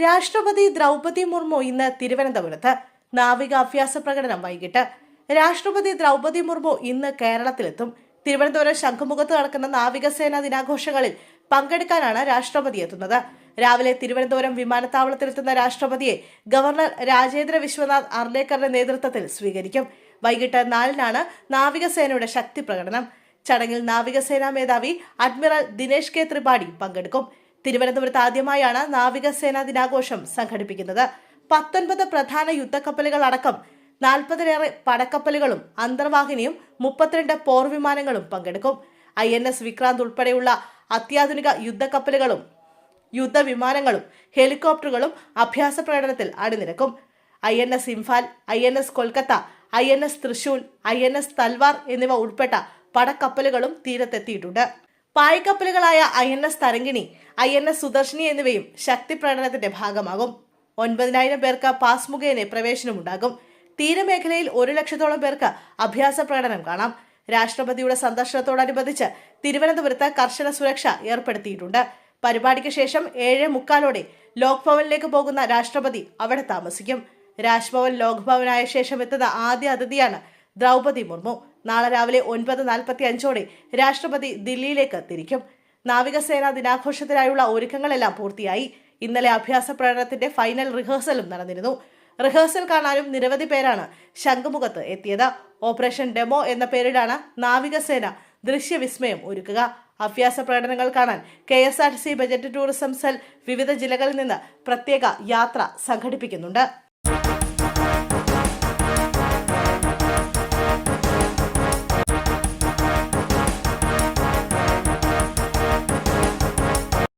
രാഷ്ട്രപതി ദ്രൗപദി മുർമു ഇന്ന് തിരുവനന്തപുരത്ത്. നാവിക അഭ്യാസ പ്രകടനം വൈകിട്ട്. രാഷ്ട്രപതി ദ്രൗപദി മുർമു ഇന്ന് കേരളത്തിലെത്തും. തിരുവനന്തപുരം ശംഖുമുഖത്ത് നടക്കുന്ന നാവികസേനാ ദിനാഘോഷങ്ങളിൽ പങ്കെടുക്കാനാണ് രാഷ്ട്രപതി എത്തുന്നത്. രാവിലെ തിരുവനന്തപുരം വിമാനത്താവളത്തിലെത്തുന്ന രാഷ്ട്രപതിയെ ഗവർണർ രാജേന്ദ്ര വിശ്വനാഥ് അർലേക്കറുടെ നേതൃത്വത്തിൽ സ്വീകരിക്കും. വൈകിട്ട് 4-നാണ് നാവികസേനയുടെ ശക്തി പ്രകടനം. ചടങ്ങിൽ നാവികസേനാ മേധാവി അഡ്മിറൽ ദിനേശ് കെ ത്രിപാഠി പങ്കെടുക്കും. തിരുവനന്തപുരത്ത് ആദ്യമായാണ് നാവികസേനാ ദിനാഘോഷം സംഘടിപ്പിക്കുന്നത്. 19 പ്രധാന യുദ്ധക്കപ്പലുകൾ അടക്കം 40-ലേറെ പടക്കപ്പലുകളും അന്തർവാഹിനിയും 32 പോർവിമാനങ്ങളും പങ്കെടുക്കും. INS വിക്രാന്ത് ഉൾപ്പെടെയുള്ള അത്യാധുനിക യുദ്ധക്കപ്പലുകളും യുദ്ധവിമാനങ്ങളും ഹെലികോപ്റ്ററുകളും അഭ്യാസ പ്രകടനത്തിൽ അണിനിരക്കും. INS Imphal, INS Kolkata, INS തൃശൂൽ, INS Talwar എന്നിവ ഉൾപ്പെട്ട പടക്കപ്പലുകളും തീരത്തെത്തിയിട്ടുണ്ട്. പായ്ക്കപ്പലുകളായ INS തരങ്കിണി, INS സുദർശിനി എന്നിവയും ശക്തി പ്രകടനത്തിന്റെ ഭാഗമാകും. 9,000 പേർക്ക് പാസ് മുഖേന പ്രവേശനമുണ്ടാകും. തീരമേഖലയിൽ 100,000-ഓളം പേർക്ക് അഭ്യാസ പ്രകടനം കാണാം. രാഷ്ട്രപതിയുടെ സന്ദർശനത്തോടനുബന്ധിച്ച് തിരുവനന്തപുരത്ത് കർശന സുരക്ഷ ഏർപ്പെടുത്തിയിട്ടുണ്ട്. പരിപാടിക്ക് ശേഷം 7:45 ലോക് ഭവനിലേക്ക് പോകുന്ന രാഷ്ട്രപതി അവിടെ താമസിക്കും. രാജ്ഭവൻ ലോക് ഭവനായ ശേഷം എത്തുന്ന ആദ്യ അതിഥിയാണ് ദ്രൗപദി മുർമു. നാളെ രാവിലെ 9:45 രാഷ്ട്രപതി ദില്ലിയിലേക്ക് തിരിക്കും. നാവികസേനാ ദിനാഘോഷത്തിനായുള്ള ഒരുക്കങ്ങളെല്ലാം പൂർത്തിയായി. ഇന്നലെ അഭ്യാസ പ്രകടനത്തിന്റെ ഫൈനൽ റിഹേഴ്സലും നടന്നിരുന്നു. റിഹേഴ്സൽ കാണാനും നിരവധി പേരാണ് ശംഖുമുഖത്ത് എത്തിയത്. ഓപ്പറേഷൻ ഡെമോ എന്ന പേരിലാണ് നാവികസേന ദൃശ്യവിസ്മയം ഒരുക്കുക. അഭ്യാസ പ്രകടനങ്ങൾ കാണാൻ KSRTC ബജറ്റ് ടൂറിസം സെൽ വിവിധ ജില്ലകളിൽ നിന്ന് പ്രത്യേക യാത്ര സംഘടിപ്പിക്കുന്നുണ്ട്.